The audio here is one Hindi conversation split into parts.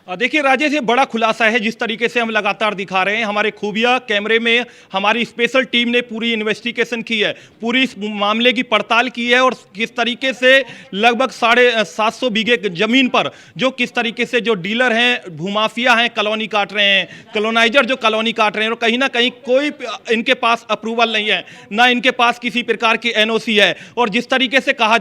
देखिए राजेश, ये बड़ा खुलासा है जिस तरीके से हम लगातार दिखा रहे हैं। हमारे खूबिया कैमरे में हमारी स्पेशल टीम ने पूरी इन्वेस्टिगेशन की है, पूरी इस मामले की पड़ताल की है और किस तरीके से लगभग 750 बीघे जमीन पर जो किस तरीके से जो डीलर हैं, भूमाफिया हैं, कॉलोनी काट रहे हैं, कॉलोनाइजर जो कॉलोनी काट रहे हैं, और कहीं ना कहीं कोई इनके पास अप्रूवल नहीं है, ना इनके पास किसी प्रकार की एनओसी है। और जिस तरीके से कहा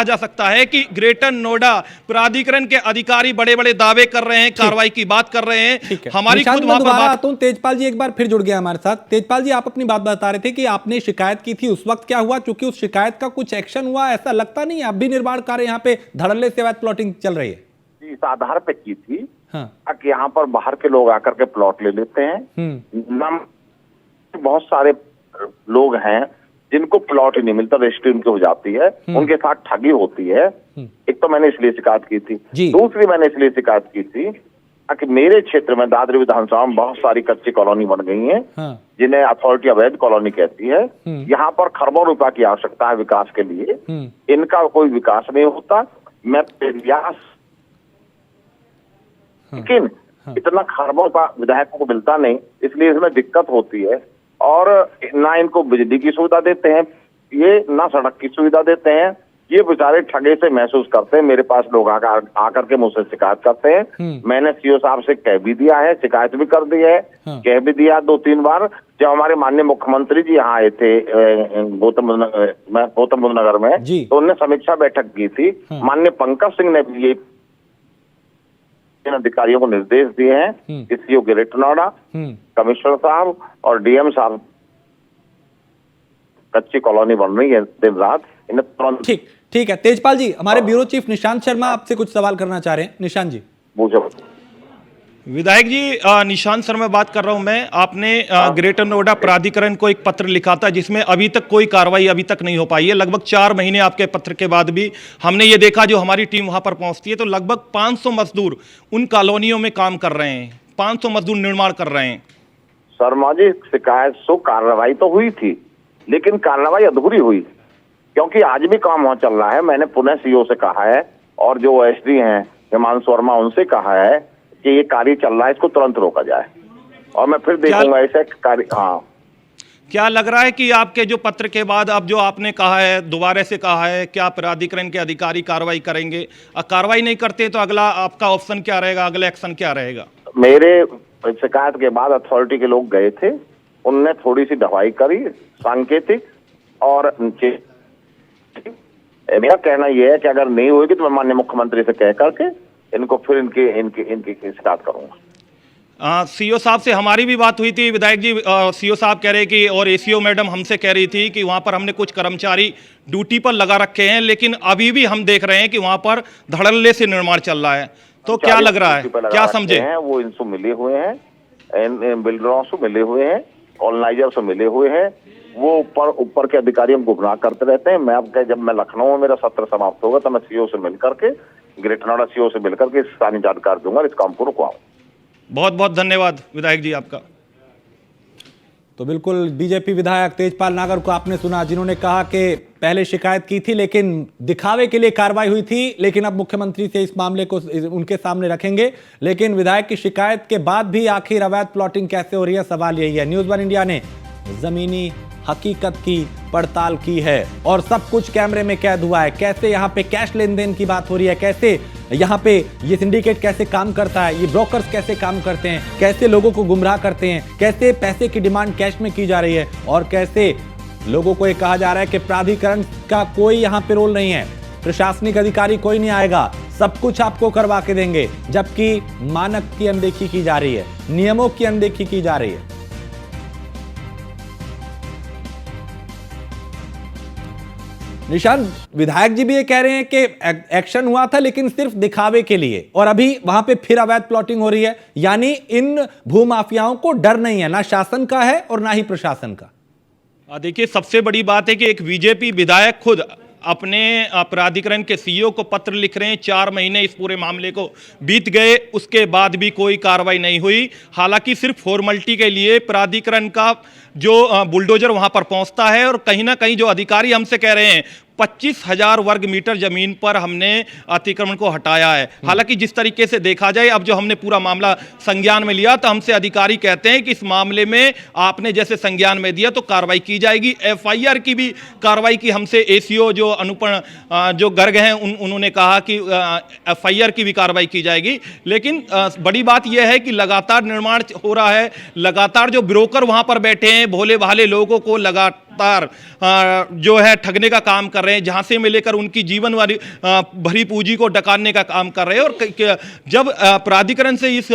जा सकता है कि ग्रेटर नोएडा प्राधिकरण के अधिकारी बड़े बड़े दावे कर रहे हैं, कार्रवाई की बात कर रहे हैं। हमारी खुद वहां पर बात। आता हूं, तेजपाल जी एक बार फिर जुड़ गया हमारे साथ। तेजपाल जी, आप अपनी बात बता रहे थे कि आपने शिकायत की थी, उस वक्त क्या हुआ? क्योंकि उस शिकायत का कुछ एक्शन हुआ ऐसा लगता नहीं। आप भी निर्माण कार्य यहाँ पे धड़ल्ले से अवैध प्लॉटिंग चल रही है, इस आधार पे की थी। हाँ। कि यहाँ पर बाहर के लोग आकर के प्लॉट ले लेते हैं। बहुत सारे लोग हैं जिनको प्लॉट ही नहीं मिलता, रजिस्ट्री उनकी हो जाती है, उनके साथ ठगी होती है। एक तो मैंने इसलिए शिकायत की थी। दूसरी मैंने इसलिए शिकायत की थी कि मेरे क्षेत्र में दादरी विधानसभा में बहुत सारी कच्ची कॉलोनी बन गई हैं, जिन्हें अथॉरिटी अवैध कॉलोनी कहती है। यहाँ पर खरबों रुपया की आवश्यकता है विकास के लिए, इनका कोई विकास नहीं होता। मैं प्रयास, लेकिन इतना खरबों का विधायकों को मिलता नहीं, इसलिए इसमें दिक्कत होती है। और ना इनको बिजली की सुविधा देते हैं, ये ना सड़क की सुविधा देते हैं। ये बेचारे ठगे से महसूस करते हैं। मेरे पास लोग आकर के मुझसे शिकायत करते हैं। मैंने सीओ साहब से कह भी दिया है, शिकायत भी कर दी है, कह भी दिया 2-3 बार। जब हमारे माननीय मुख्यमंत्री जी यहाँ आए थे गौतम बुद्ध नगर में, तो उन्होंने समीक्षा बैठक की थी। माननीय पंकज सिंह ने भी ये अधिकारियों को निर्देश दिए हैं कि सीओ ग्रेटर नोएडा, कमिश्नर साहब और डीएम साहब, कच्ची कॉलोनी बन रही है दिन रात, इन्हें तुरंत। ठीक है तेजपाल जी, हमारे ब्यूरो चीफ निशांत शर्मा आपसे कुछ सवाल करना चाह रहे हैं। निशांत जी। पूछो। विधायक जी, निशांत शर्मा बात कर रहा हूं मैं। आपने ग्रेटर नोएडा प्राधिकरण को एक पत्र लिखा था जिसमें अभी तक कोई कार्रवाई अभी तक नहीं हो पाई है। लगभग 4 महीने आपके पत्र के बाद भी हमने ये देखा, जो हमारी टीम वहां पर पहुंचती है तो लगभग 500 मजदूर उन कॉलोनियों में काम कर रहे हैं, 500 मजदूर निर्माण कर रहे हैं। शर्मा जी, शिकायत सो कार्रवाई तो हुई थी, लेकिन कार्रवाई अधूरी हुई, क्योंकि आज भी काम वहां चल रहा है। मैंने पुनः सीओ से कहा है और जो एसडी हैं हिमांशु वर्मा, उनसे कहा है कि ये कार्य चल रहा है, इसको तुरंत रोका जाए। और मैं फिर देखूंगा ऐसे कार्य। हाँ, क्या लग रहा है कि आपके जो पत्र के बाद अब जो आपने कहा है, दोबारा से कहा है, क्या प्राधिकरण के अधिकारी कार्रवाई करेंगे? कार्रवाई नहीं करते तो अगला आपका ऑप्शन क्या रहेगा, अगला एक्शन क्या रहेगा? मेरे शिकायत के बाद अथॉरिटी के लोग गए थे, उनने थोड़ी सी दवाई करी सांकेतिक, और मेरा कहना यह है कि अगर नहीं होगी तो मैं माननीय मुख्यमंत्री से कह करके इनको फिर इनकी शिकायत करूंगा। सीओ साहब से हमारी भी बात हुई थी विधायक जी। सीओ साहब कह रहे कि, और एसीओ मैडम हमसे कह रही थी कि वहां पर हमने कुछ कर्मचारी ड्यूटी पर लगा रखे हैं, लेकिन अभी भी हम देख रहे हैं कि वहां पर धड़ल्ले से निर्माण चल रहा है। तो क्या लग रहा है, क्या समझे? वो इनसे मिले हुए हैं, बिल्डरों से मिले हुए हैं, ऑर्गेनाइजर से मिले हुए हैं। वो ऊपर के अधिकारियों को गुमराह करते रहते हैं। मैं अब जब मैं लखनऊ में मेरा सत्र समाप्त होगा तो मैं सीओ से मिलकर के, ग्रेटर नोएडा सीओ से मिलकर के सारी जानकारी दूंगा, इस काम को रुकवाऊं। बहुत बहुत धन्यवाद विधायक जी आपका। तो बिल्कुल बीजेपी विधायक तेजपाल नागर को आपने सुना, जिन्होंने कहा कि पहले शिकायत की थी लेकिन दिखावे के लिए कार्रवाई हुई थी, लेकिन अब मुख्यमंत्री से इस मामले को उनके सामने रखेंगे। लेकिन विधायक की शिकायत के बाद भी आखिर अवैध प्लॉटिंग कैसे हो रही है, सवाल यही है। न्यूज़ 1 इंडिया ने जमीनी हकीकत की पड़ताल की है और सब कुछ कैमरे में कैद हुआ है। कैसे यहाँ पे कैश लेन देन की बात हो रही है, कैसे यहाँ पे ये सिंडिकेट कैसे काम करता है, ये ब्रोकर्स कैसे काम करते हैं, कैसे लोगों को गुमराह करते हैं, कैसे पैसे की डिमांड कैश में की जा रही है, और कैसे लोगों को ये कहा जा रहा है कि प्राधिकरण का कोई यहाँ पे रोल नहीं है, प्रशासनिक अधिकारी कोई नहीं आएगा, सब कुछ आपको करवा के देंगे, जबकि मानक की अनदेखी की जा रही है, नियमों की अनदेखी की जा रही है। निशांत, विधायक जी भी ये कह रहे हैं कि एक्शन हुआ था लेकिन सिर्फ दिखावे के लिए, और अभी वहां पे फिर अवैध प्लॉटिंग हो रही है। यानी इन भूमाफियाओं को डर नहीं है, ना शासन का है और ना ही प्रशासन का। देखिए, सबसे बड़ी बात है कि एक बीजेपी विधायक खुद अपने प्राधिकरण के सीईओ को पत्र लिख रहे हैं। 4 महीने इस पूरे मामले को बीत गए, उसके बाद भी कोई कार्रवाई नहीं हुई। हालांकि सिर्फ फॉर्मेलिटी के लिए प्राधिकरण का जो बुलडोजर वहां पर पहुंचता है, और कहीं ना कहीं जो अधिकारी हमसे कह रहे हैं 25,000 वर्ग मीटर जमीन पर हमने अतिक्रमण को हटाया है। हालांकि जिस तरीके से देखा जाए, अब जो हमने पूरा मामला संज्ञान में लिया तो हमसे अधिकारी कहते हैं कि इस मामले में आपने जैसे संज्ञान में दिया तो कार्रवाई की जाएगी। एफआईआर की भी कार्रवाई की हमसे एसीओ जो अनुपण जो गर्ग हैं उन्होंने कहा कि एफआईआर की भी कार्रवाई की जाएगी। लेकिन बड़ी बात यह है कि लगातार निर्माण हो रहा है, लगातार जो ब्रोकर वहां पर बैठे हैं भोले भाले लोगों को लगातार जो है ठगने का काम कर रहे हैं, झांसे में लेकर उनकी जीवन भरी पूंजी को डकारने का काम कर रहे हैं। और जब प्राधिकरण से इस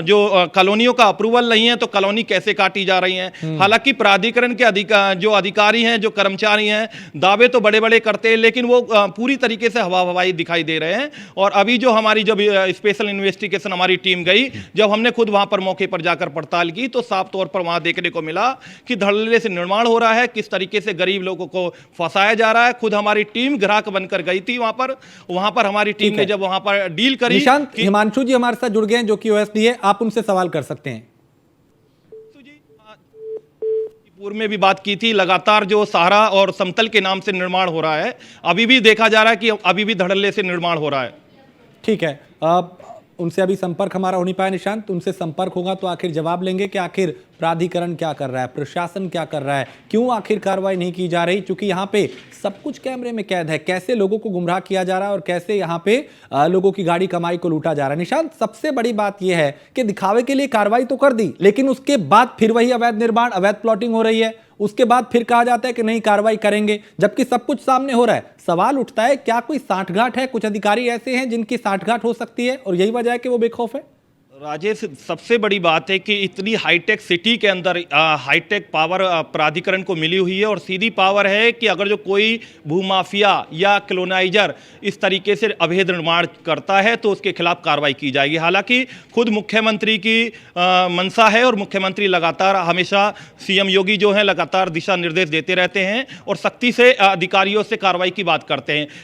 जो कॉलोनियों का अप्रूवल नहीं है तो कॉलोनी कैसे काटी जा रही हैं। हालांकि प्राधिकरण के जो अधिकारी हैं, जो कर्मचारी हैं, दावे तो बड़े बड़े करते हैं लेकिन वो पूरी तरीके से हवा हवाई दिखाई दे रहे हैं। और अभी जो हमारी जब स्पेशल इन्वेस्टिगेशन हमारी टीम गई, जब हमने खुद वहां पर मौके पर जाकर पड़ताल की तो साफ तौर पर वहां देखने को मिला कि धड़ल्ले से निर्माण हो रहा है, किस तरीके से गरीब लोगों को फंसाया जा रहा है। खुद हमारी टीम ग्राहक बनकर गई थी वहां पर हमारी टीम ने जब वहां पर डील करी। निशांत, हिमांशु जी हमारे साथ जुड़ गए हैं जो कि ओएसडी है, आप उनसे सवाल कर सकते हैं। पूर्व में भी बात की थी, लगातार जो सहारा और समतल के नाम से निर्माण हो रहा है, अभी भी देखा जा रहा है कि अभी भी धड़ल्ले से निर्माण हो रहा है। ठीक है, उनसे अभी संपर्क हमारा हो नहीं पाया निशांत, उनसे संपर्क होगा तो आखिर जवाब लेंगे कि आखिर प्राधिकरण क्या कर रहा है, प्रशासन क्या कर रहा है, क्यों आखिर कार्रवाई नहीं की जा रही। क्योंकि यहाँ पे सब कुछ कैमरे में कैद है, कैसे लोगों को गुमराह किया जा रहा है और कैसे यहाँ पे लोगों की गाड़ी कमाई को लूटा जा रहा है। निशांत, सबसे बड़ी बात यह है कि दिखावे के लिए कार्रवाई तो कर दी, लेकिन उसके बाद फिर वही अवैध निर्माण, अवैध प्लॉटिंग हो रही है, उसके बाद फिर कहा जाता है कि नहीं कार्रवाई करेंगे, जबकि सब कुछ सामने हो रहा है। सवाल उठता है, क्या कोई साठगांठ है? कुछ अधिकारी ऐसे हैं जिनकी साठगांठ हो सकती है और यही वजह है कि वो बेखौफ है। राजेश, सबसे बड़ी बात है कि इतनी हाईटेक सिटी के अंदर हाईटेक पावर प्राधिकरण को मिली हुई है और सीधी पावर है कि अगर जो कोई भूमाफिया या कॉलोनाइजर इस तरीके से अवैध निर्माण करता है तो उसके खिलाफ कार्रवाई की जाएगी। हालांकि खुद मुख्यमंत्री की मंशा है और मुख्यमंत्री लगातार हमेशा सीएम योगी जो है लगातार दिशा निर्देश देते रहते हैं और सख्ती से अधिकारियों से कार्रवाई की बात करते हैं।